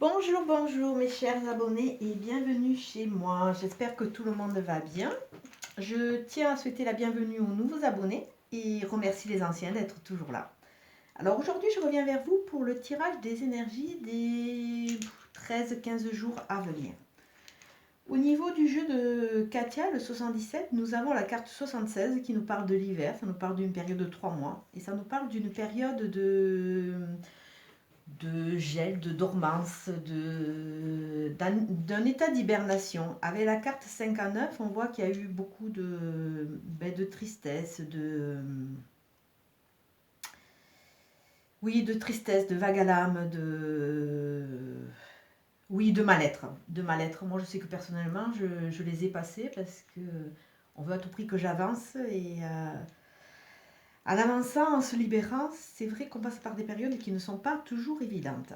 Bonjour, bonjour mes chers abonnés et bienvenue chez moi. J'espère que tout le monde va bien. Je tiens à souhaiter la bienvenue aux nouveaux abonnés et remercie les anciens d'être toujours là. Alors aujourd'hui, je reviens vers vous pour le tirage des énergies des 13-15 jours à venir. Au niveau du jeu de Katia, le 77, nous avons la carte 76 qui nous parle de l'hiver, ça nous parle d'une période de 3 mois et ça nous parle d'une période de gel, de dormance, d'un état d'hibernation. Avec la carte 5 à 9, on voit qu'il y a eu beaucoup de tristesse, de tristesse, de vague à l'âme, de mal-être. De mal-être. Moi, je sais que personnellement, je les ai passés parce que on veut à tout prix que j'avance et en avançant, en se libérant, c'est vrai qu'on passe par des périodes qui ne sont pas toujours évidentes.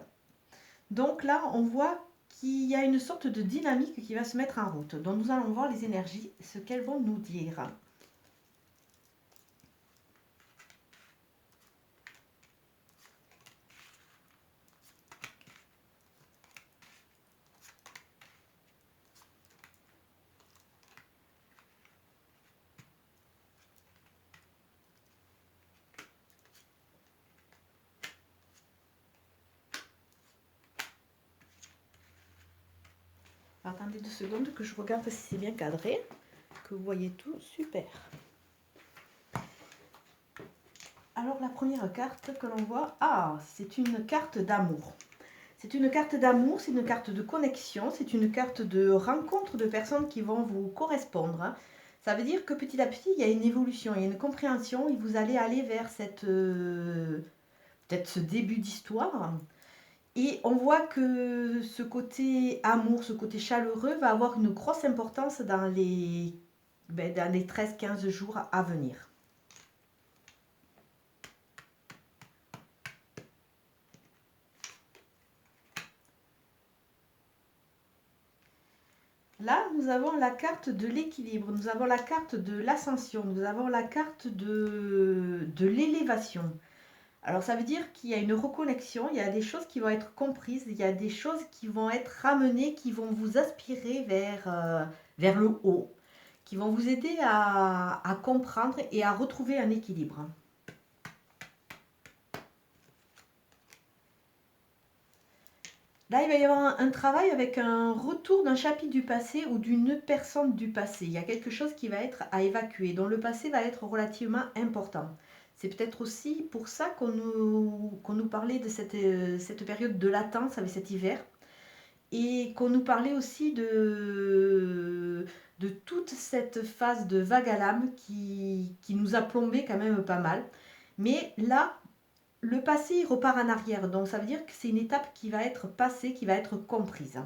Donc là, on voit qu'il y a une sorte de dynamique qui va se mettre en route. Donc nous allons voir les énergies, ce qu'elles vont nous dire. Attendez 2 secondes que je regarde si c'est bien cadré, que vous voyez tout. Super. Alors la première carte que l'on voit, c'est une carte d'amour. C'est une carte d'amour, c'est une carte de connexion, c'est une carte de rencontre de personnes qui vont vous correspondre. Ça veut dire que petit à petit, il y a une évolution, il y a une compréhension et vous allez aller vers peut-être ce début d'histoire. Et on voit que ce côté amour, ce côté chaleureux va avoir une grosse importance dans les 13-15 jours à venir. Là, nous avons la carte de l'équilibre, nous avons la carte de l'ascension, nous avons la carte de l'élévation. Alors ça veut dire qu'il y a une reconnexion, il y a des choses qui vont être comprises, il y a des choses qui vont être ramenées, qui vont vous aspirer vers le haut, qui vont vous aider à comprendre et à retrouver un équilibre. Là, il va y avoir un travail avec un retour d'un chapitre du passé ou d'une personne du passé. Il y a quelque chose qui va être à évacuer, dont le passé va être relativement important. C'est peut-être aussi pour ça qu'on nous parlait de cette période de latence avec cet hiver et qu'on nous parlait aussi de toute cette phase de vague à l'âme qui nous a plombé quand même pas mal. Mais là, le passé il repart en arrière, donc ça veut dire que c'est une étape qui va être passée, qui va être comprise.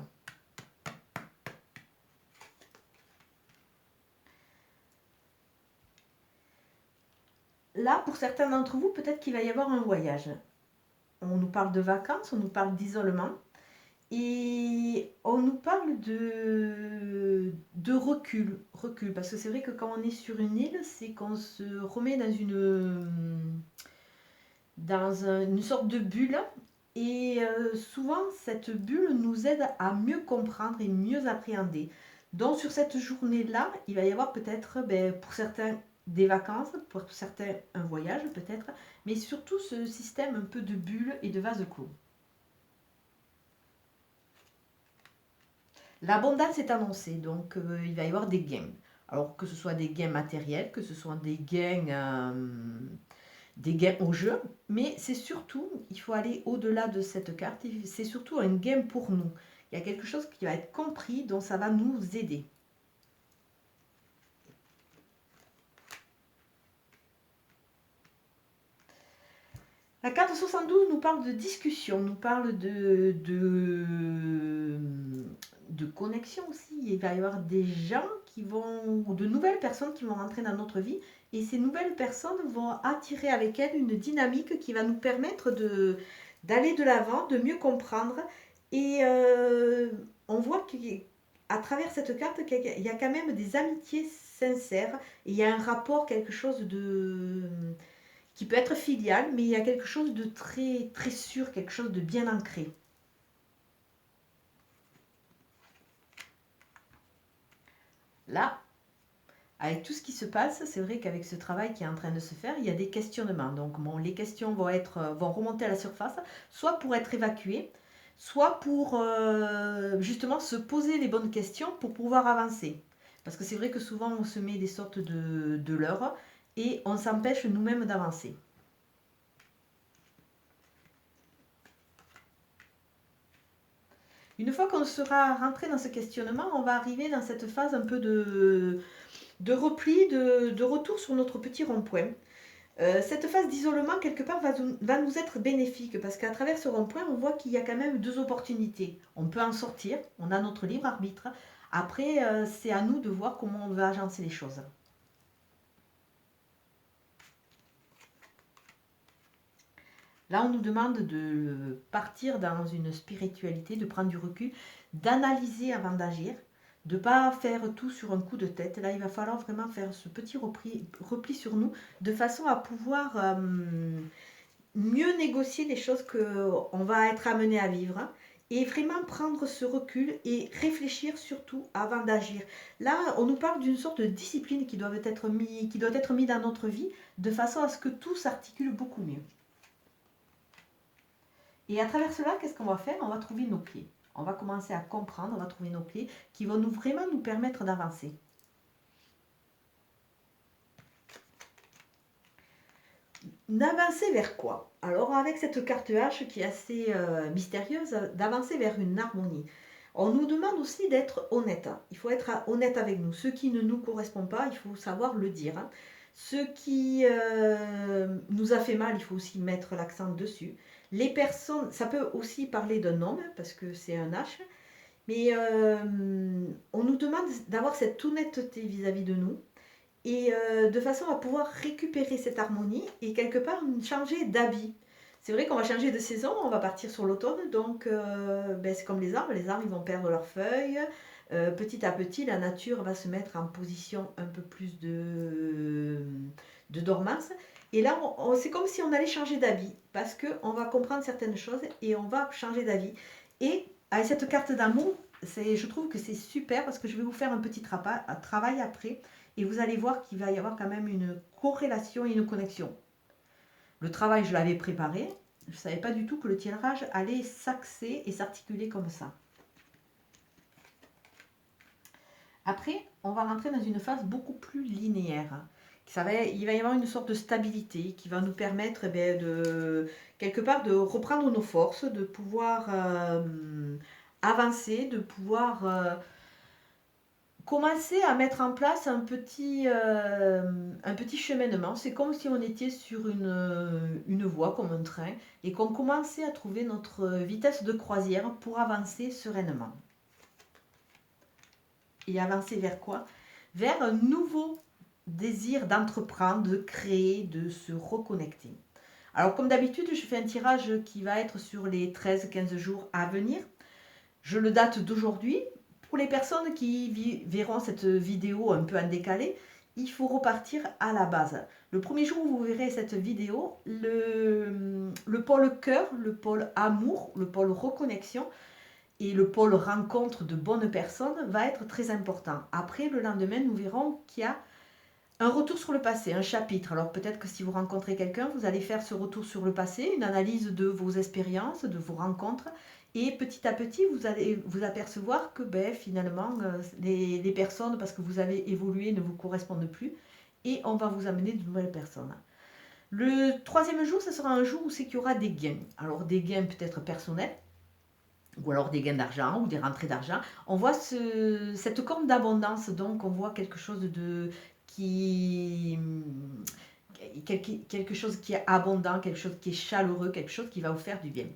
Là, pour certains d'entre vous, peut-être qu'il va y avoir un voyage. On nous parle de vacances, on nous parle d'isolement, et on nous parle de recul, parce que c'est vrai que quand on est sur une île, c'est qu'on se remet une sorte de bulle. Et souvent, cette bulle nous aide à mieux comprendre et mieux appréhender. Donc, sur cette journée-là, il va y avoir peut-être, pour certains, des vacances, pour certains, un voyage peut-être, mais surtout ce système un peu de bulle et de vase clos. L'abondance est annoncée, donc il va y avoir des gains. Alors, que ce soit des gains matériels, que ce soit des gains au jeu, mais c'est surtout, il faut aller au-delà de cette carte, c'est surtout un gain pour nous. Il y a quelque chose qui va être compris, dont ça va nous aider. La carte 72 nous parle de discussion, nous parle de connexion aussi. Il va y avoir des gens ou de nouvelles personnes qui vont rentrer dans notre vie, et ces nouvelles personnes vont attirer avec elles une dynamique qui va nous permettre d'aller de l'avant, de mieux comprendre. Et on voit qu'à travers cette carte, qu'il y a quand même des amitiés sincères, et il y a un rapport, quelque chose qui peut être filial, mais il y a quelque chose de très, très sûr, quelque chose de bien ancré. Là, avec tout ce qui se passe, c'est vrai qu'avec ce travail qui est en train de se faire, il y a des questionnements. Donc bon, les questions vont remonter à la surface, soit pour être évacuées, soit pour justement se poser les bonnes questions pour pouvoir avancer. Parce que c'est vrai que souvent on se met des sortes de leurres et on s'empêche nous-mêmes d'avancer. Une fois qu'on sera rentré dans ce questionnement, on va arriver dans cette phase un peu de repli, de retour sur notre petit rond-point. Cette phase d'isolement, quelque part, va nous être bénéfique parce qu'à travers ce rond-point, on voit qu'il y a quand même deux opportunités. On peut en sortir, on a notre libre arbitre. Après, c'est à nous de voir comment on veut agencer les choses. Là, on nous demande de partir dans une spiritualité, de prendre du recul, d'analyser avant d'agir, de ne pas faire tout sur un coup de tête. Là, il va falloir vraiment faire ce petit repli sur nous de façon à pouvoir mieux négocier les choses qu'on va être amené à vivre et vraiment prendre ce recul et réfléchir surtout avant d'agir. Là, on nous parle d'une sorte de discipline qui doit être mise dans notre vie de façon à ce que tout s'articule beaucoup mieux. Et à travers cela, qu'est-ce qu'on va faire? On va trouver nos clés. On va commencer à comprendre, on va trouver nos clés qui vont vraiment nous permettre d'avancer. D'avancer vers quoi? Alors avec cette carte H qui est assez mystérieuse, d'avancer vers une harmonie. On nous demande aussi d'être honnête. Il faut être honnête avec nous. Ce qui ne nous correspond pas, il faut savoir le dire. Ce qui nous a fait mal, il faut aussi mettre l'accent dessus. Les personnes, ça peut aussi parler d'un homme, parce que c'est un H, mais on nous demande d'avoir cette honnêteté vis-à-vis de nous et de façon à pouvoir récupérer cette harmonie et quelque part changer d'habit. C'est vrai qu'on va changer de saison, on va partir sur l'automne, donc c'est comme les arbres ils vont perdre leurs feuilles. Petit à petit, la nature va se mettre en position un peu plus de dormance. Et là, c'est comme si on allait changer d'avis, parce qu'on va comprendre certaines choses et on va changer d'avis. Et avec cette carte d'amour, je trouve que c'est super parce que je vais vous faire un petit travail après et vous allez voir qu'il va y avoir quand même une corrélation et une connexion. Le travail, je l'avais préparé. Je ne savais pas du tout que le tirage allait s'axer et s'articuler comme ça. Après, on va rentrer dans une phase beaucoup plus linéaire. Il va y avoir une sorte de stabilité qui va nous permettre de, quelque part, de reprendre nos forces, de pouvoir avancer, de pouvoir commencer à mettre en place un petit cheminement. C'est comme si on était sur une voie, comme un train, et qu'on commençait à trouver notre vitesse de croisière pour avancer sereinement. Et avancer vers quoi? Vers un nouveau désir d'entreprendre, de créer, de se reconnecter. Alors comme d'habitude, je fais un tirage qui va être sur les 13-15 jours à venir. Je le date d'aujourd'hui. Pour les personnes qui verront cette vidéo un peu en décalé, il faut repartir à la base. Le premier jour où vous verrez cette vidéo, le pôle cœur, le pôle amour, le pôle reconnexion et le pôle rencontre de bonnes personnes va être très important. Après, le lendemain, nous verrons qu'il y a un retour sur le passé, un chapitre. Alors peut-être que si vous rencontrez quelqu'un, vous allez faire ce retour sur le passé, une analyse de vos expériences, de vos rencontres. Et petit à petit, vous allez vous apercevoir que finalement, les personnes, parce que vous avez évolué, ne vous correspondent plus. Et on va vous amener de nouvelles personnes. Le troisième jour, ce sera un jour où c'est qu'il y aura des gains. Alors des gains peut-être personnels, ou alors des gains d'argent ou des rentrées d'argent. On voit cette corne d'abondance, donc on voit quelque chose quelque chose qui est abondant, quelque chose qui est chaleureux, quelque chose qui va vous faire du bien.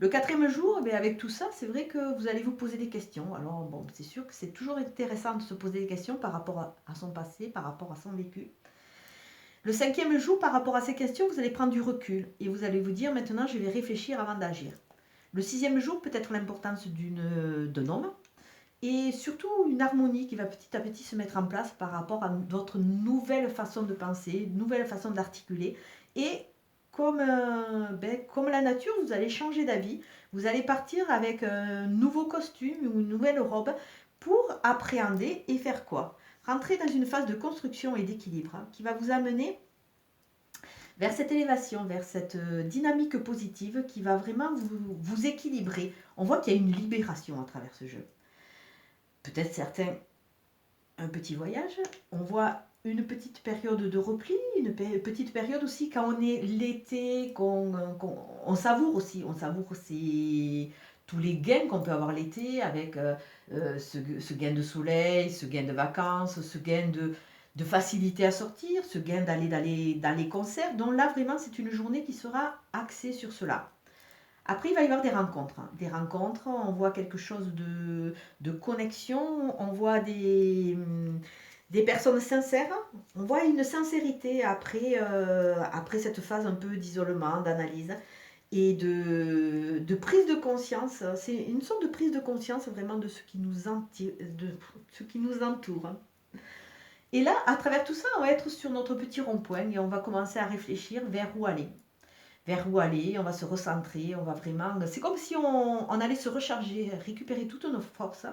Le quatrième jour, avec tout ça, c'est vrai que vous allez vous poser des questions. Alors bon, c'est sûr que c'est toujours intéressant de se poser des questions par rapport à son passé, par rapport à son vécu. Le cinquième jour, par rapport à ces questions, vous allez prendre du recul et vous allez vous dire maintenant je vais réfléchir avant d'agir. Le sixième jour, peut-être l'importance d'un homme et surtout une harmonie qui va petit à petit se mettre en place par rapport à votre nouvelle façon de penser, nouvelle façon d'articuler. Et comme la nature, vous allez changer d'avis, vous allez partir avec un nouveau costume ou une nouvelle robe pour appréhender et faire quoi? rentrer dans une phase de construction et d'équilibre qui va vous amener vers cette élévation, vers cette dynamique positive qui va vraiment vous équilibrer. On voit qu'il y a une libération à travers ce jeu. Peut-être certains, un petit voyage. On voit une petite période de repli, une petite période aussi quand on est l'été, on savoure aussi, on savoure tous les gains qu'on peut avoir l'été avec ce gain de soleil, ce gain de vacances, ce gain de facilité à sortir, ce gain d'aller dans les concerts. Donc là, vraiment, c'est une journée qui sera axée sur cela. Après, il va y avoir des rencontres. Des rencontres, on voit quelque chose de connexion, on voit des personnes sincères, on voit une sincérité après cette phase un peu d'isolement, d'analyse et de prise de conscience. C'est une sorte de prise de conscience vraiment de ce qui nous entoure. Et là, à travers tout ça, on va être sur notre petit rond-point et on va commencer à réfléchir vers où aller. Vers où aller, on va se recentrer, on va vraiment... C'est comme si on allait se recharger, récupérer toutes nos forces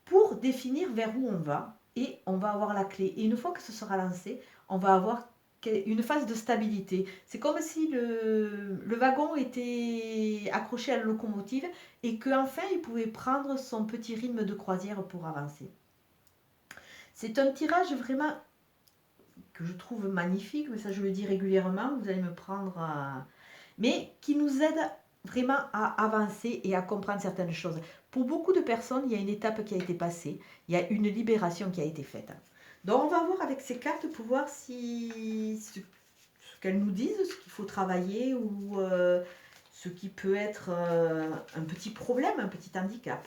pour définir vers où on va et on va avoir la clé. Et une fois que ce sera lancé, on va avoir une phase de stabilité. C'est comme si le wagon était accroché à la locomotive et qu'enfin il pouvait prendre son petit rythme de croisière pour avancer. C'est un tirage vraiment que je trouve magnifique, mais ça je le dis régulièrement, vous allez me prendre à... mais qui nous aide vraiment à avancer et à comprendre certaines choses. Pour beaucoup de personnes, il y a une étape qui a été passée, il y a une libération qui a été faite. Donc on va voir avec ces cartes pour voir si ce qu'elles nous disent, ce qu'il faut travailler ou ce qui peut être un petit problème, un petit handicap.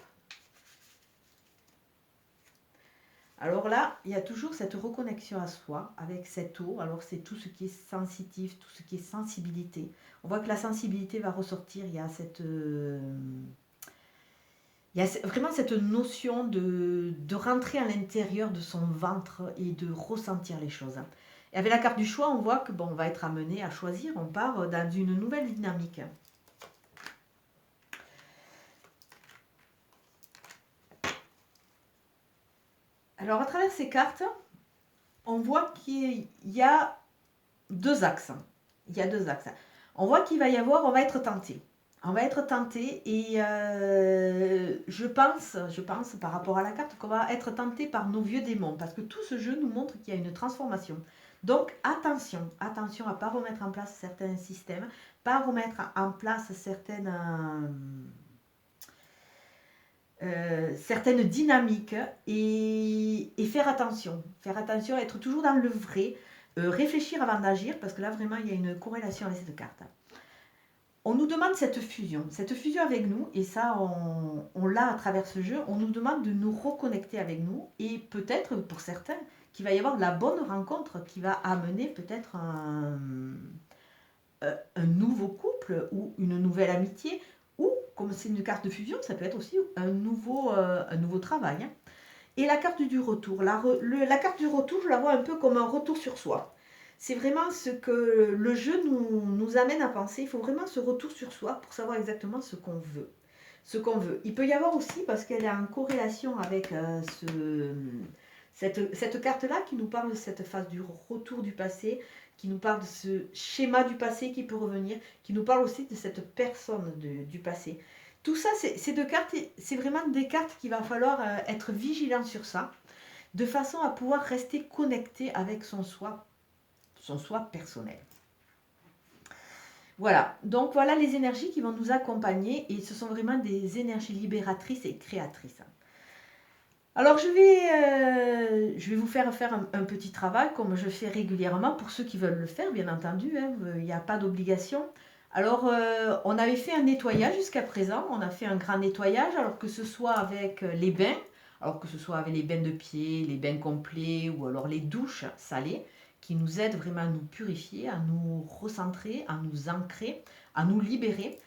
Alors là, il y a toujours cette reconnexion à soi avec cette eau. Alors c'est tout ce qui est sensitif, tout ce qui est sensibilité. On voit que la sensibilité va ressortir. Il y a vraiment cette notion de rentrer à l'intérieur de son ventre et de ressentir les choses. Et avec la carte du choix, on voit que on va être amené à choisir. On part dans une nouvelle dynamique. Alors, à travers ces cartes, on voit qu'il y a deux axes. Il y a deux axes. On voit qu'il va y avoir, on va être tenté. On va être tenté et je pense par rapport à la carte qu'on va être tenté par nos vieux démons parce que tout ce jeu nous montre qu'il y a une transformation. Donc attention à ne pas remettre en place certains systèmes, pas remettre en place certaines dynamiques et faire attention, être toujours dans le vrai, réfléchir avant d'agir parce que là vraiment il y a une corrélation avec cette carte. On nous demande cette fusion avec nous et ça on l'a à travers ce jeu, on nous demande de nous reconnecter avec nous et peut-être pour certains qu'il va y avoir la bonne rencontre qui va amener peut-être un nouveau couple ou une nouvelle amitié. Comme c'est une carte de fusion, ça peut être aussi un nouveau travail. Hein. Et la carte du retour. La carte du retour, je la vois un peu comme un retour sur soi. C'est vraiment ce que le jeu nous amène à penser. Il faut vraiment ce retour sur soi pour savoir exactement ce qu'on veut. Il peut y avoir aussi, parce qu'elle est en corrélation avec cette carte-là qui nous parle de cette phase du retour du passé, qui nous parle de ce schéma du passé qui peut revenir, qui nous parle aussi de cette personne du passé. Tout ça, ces deux cartes, c'est vraiment des cartes qu'il va falloir être vigilant sur ça, de façon à pouvoir rester connecté avec son soi personnel. Voilà, donc voilà les énergies qui vont nous accompagner et ce sont vraiment des énergies libératrices et créatrices. Alors je vais vous faire un petit travail comme je fais régulièrement pour ceux qui veulent le faire, bien entendu, hein, il n'y a pas d'obligation. Alors on avait fait un nettoyage jusqu'à présent, on a fait un grand nettoyage, alors que ce soit avec les bains, alors que ce soit avec les bains de pieds, les bains complets ou alors les douches salées, qui nous aident vraiment à nous purifier, à nous recentrer, à nous ancrer, à nous libérer.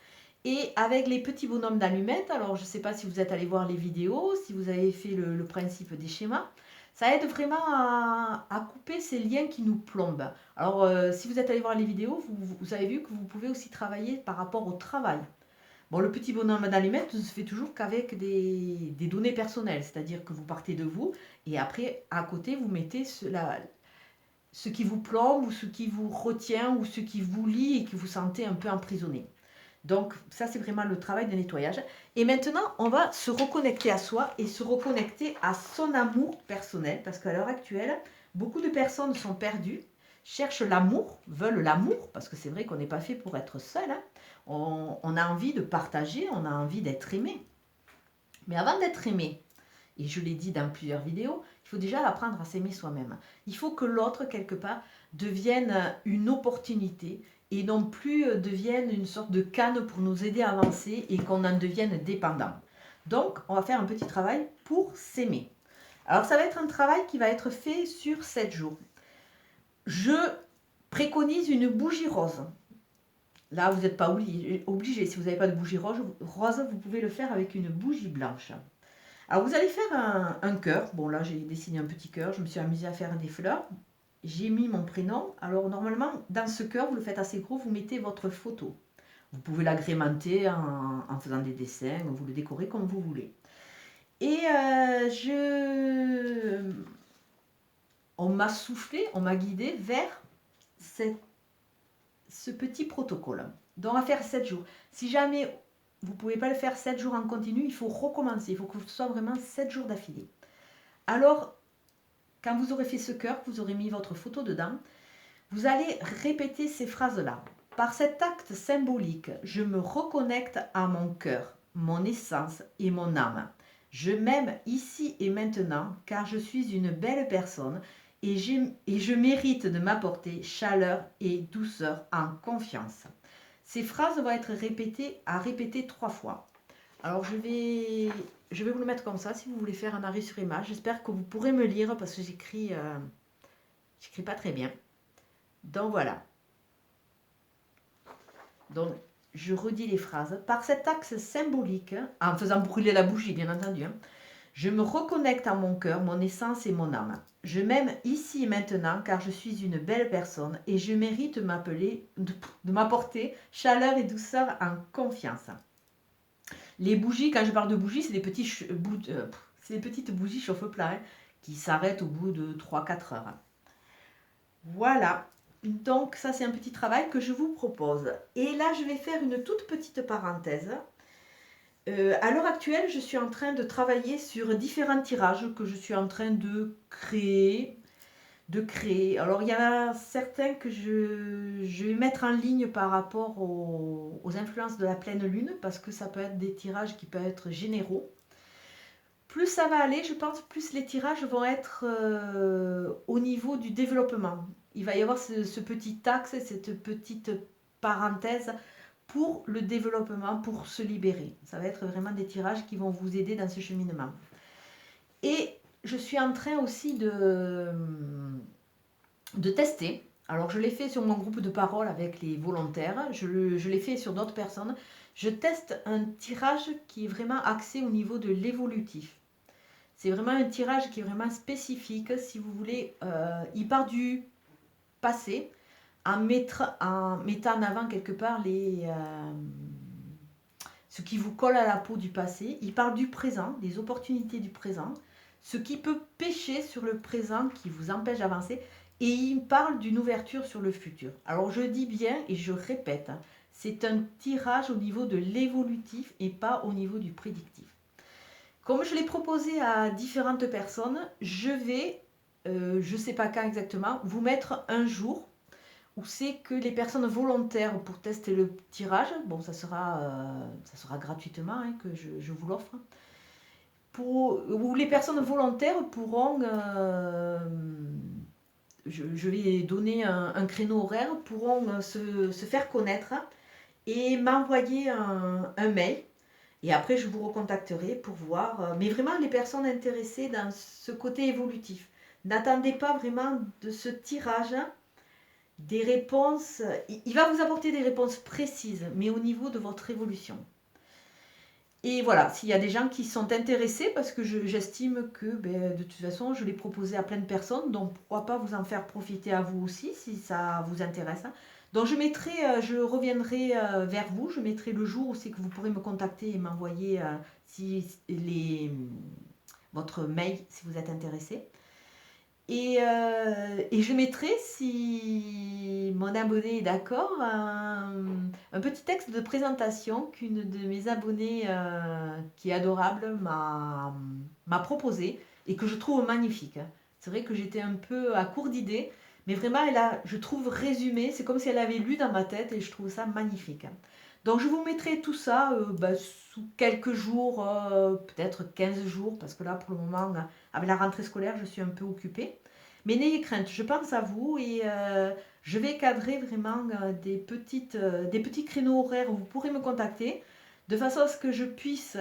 Et avec les petits bonhommes d'allumettes, alors je ne sais pas si vous êtes allé voir les vidéos, si vous avez fait le principe des schémas, ça aide vraiment à couper ces liens qui nous plombent. Alors si vous êtes allé voir les vidéos, vous avez vu que vous pouvez aussi travailler par rapport au travail. Bon, le petit bonhomme d'allumettes ne se fait toujours qu'avec des données personnelles, c'est-à-dire que vous partez de vous et après, à côté, vous mettez ce qui vous plombe ou ce qui vous retient ou ce qui vous lie et que vous sentez un peu emprisonné. Donc ça, c'est vraiment le travail de nettoyage. Et maintenant, on va se reconnecter à soi et se reconnecter à son amour personnel parce qu'à l'heure actuelle, beaucoup de personnes sont perdues, cherchent l'amour, veulent l'amour, parce que c'est vrai qu'on n'est pas fait pour être seul. Hein. On a envie de partager, on a envie d'être aimé. Mais avant d'être aimé, et je l'ai dit dans plusieurs vidéos, il faut déjà apprendre à s'aimer soi-même. Il faut que l'autre, quelque part, devienne une opportunité et non plus devienne une sorte de canne pour nous aider à avancer et qu'on en devienne dépendant. Donc, on va faire un petit travail pour s'aimer. Alors, ça va être un travail qui va être fait sur 7 jours. Je préconise une bougie rose. Là, vous n'êtes pas obligé. Si vous n'avez pas de bougie rose, vous pouvez le faire avec une bougie blanche. Alors, vous allez faire un cœur. Bon, là, j'ai dessiné un petit cœur. Je me suis amusée à faire des fleurs. J'ai mis mon prénom. Alors, normalement, dans ce cœur, vous le faites assez gros, vous mettez votre photo. Vous pouvez l'agrémenter en faisant des dessins, vous le décorez comme vous voulez. Et on m'a soufflé, on m'a guidé vers ce petit protocole. Donc, on va faire 7 jours. Si jamais vous ne pouvez pas le faire 7 jours en continu, il faut recommencer. Il faut que ce soit vraiment 7 jours d'affilée. Alors, quand vous aurez fait ce cœur, vous aurez mis votre photo dedans, vous allez répéter ces phrases-là. Par cet acte symbolique, je me reconnecte à mon cœur, mon essence et mon âme. Je m'aime ici et maintenant car je suis une belle personne et je mérite de m'apporter chaleur et douceur en confiance. Ces phrases vont être à répéter 3 fois. Alors je vais vous le mettre comme ça si vous voulez faire un arrêt sur image. J'espère que vous pourrez me lire parce que j'écris pas très bien. Donc voilà. Donc je redis les phrases. Par cet axe symbolique, en faisant brûler la bougie bien entendu, je me reconnecte à mon cœur, mon essence et mon âme. Je m'aime ici et maintenant car je suis une belle personne et je mérite de m'apporter chaleur et douceur en confiance. Les bougies, quand je parle de bougies, c'est des petites bougies chauffe-plat qui s'arrêtent au bout de 3-4 heures. Voilà. Donc ça, c'est un petit travail que je vous propose. Et là, je vais faire une toute petite parenthèse. À l'heure actuelle, je suis en train de travailler sur différents tirages que je suis en train de créer. Alors, il y en a certains que je vais mettre en ligne par rapport aux influences de la pleine lune, parce que ça peut être des tirages qui peuvent être généraux. Plus ça va aller, je pense, plus les tirages vont être au niveau du développement. Il va y avoir ce petit axe, cette petite parenthèse pour le développement, pour se libérer. Ça va être vraiment des tirages qui vont vous aider dans ce cheminement. Et je suis en train aussi de tester. Alors, je l'ai fait sur mon groupe de parole avec les volontaires. Je l'ai fait sur d'autres personnes. Je teste un tirage qui est vraiment axé au niveau de l'évolutif. C'est vraiment un tirage qui est vraiment spécifique. Si vous voulez, il part du passé en mettant en avant quelque part ce qui vous colle à la peau du passé. Il parle du présent, des opportunités du présent, ce qui peut pêcher sur le présent qui vous empêche d'avancer. Et il parle d'une ouverture sur le futur. Alors je dis bien et je répète, c'est un tirage au niveau de l'évolutif et pas au niveau du prédictif. Comme je l'ai proposé à différentes personnes, je vais, je ne sais pas quand exactement, vous mettre un jour où c'est que les personnes volontaires pour tester le tirage, bon ça sera gratuitement que je vous l'offre, où les personnes volontaires pourront, je vais donner un créneau horaire, pourront se faire connaître et m'envoyer un mail. Et après, je vous recontacterai pour voir. Mais vraiment, les personnes intéressées dans ce côté évolutif, n'attendez pas vraiment de ce tirage des réponses. Il va vous apporter des réponses précises, mais au niveau de votre évolution. Et voilà, s'il y a des gens qui sont intéressés, parce que j'estime que de toute façon, je l'ai proposé à plein de personnes, donc pourquoi pas vous en faire profiter à vous aussi, si ça vous intéresse. Donc je reviendrai vers vous, je mettrai le jour où c'est que vous pourrez me contacter et m'envoyer votre mail si vous êtes intéressé. Et je mettrai, si mon abonné est d'accord, un petit texte de présentation qu'une de mes abonnées, qui est adorable, m'a proposé et que je trouve magnifique. C'est vrai que j'étais un peu à court d'idées, mais vraiment, elle a, je trouve, résumé, c'est comme si elle avait lu dans ma tête et je trouve ça magnifique. Donc je vous mettrai tout ça sous quelques jours, peut-être 15 jours, parce que là, pour le moment, avec la rentrée scolaire, je suis un peu occupée. Mais n'ayez crainte, je pense à vous et je vais cadrer vraiment des petits créneaux horaires où vous pourrez me contacter, de façon à ce que je puisse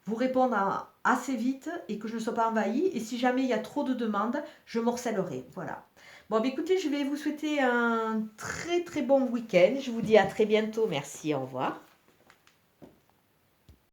vous répondre assez vite et que je ne sois pas envahie. Et si jamais il y a trop de demandes, je morcellerai. Voilà. Bon, écoutez, je vais vous souhaiter un très très bon week-end. Je vous dis à très bientôt. Merci, au revoir.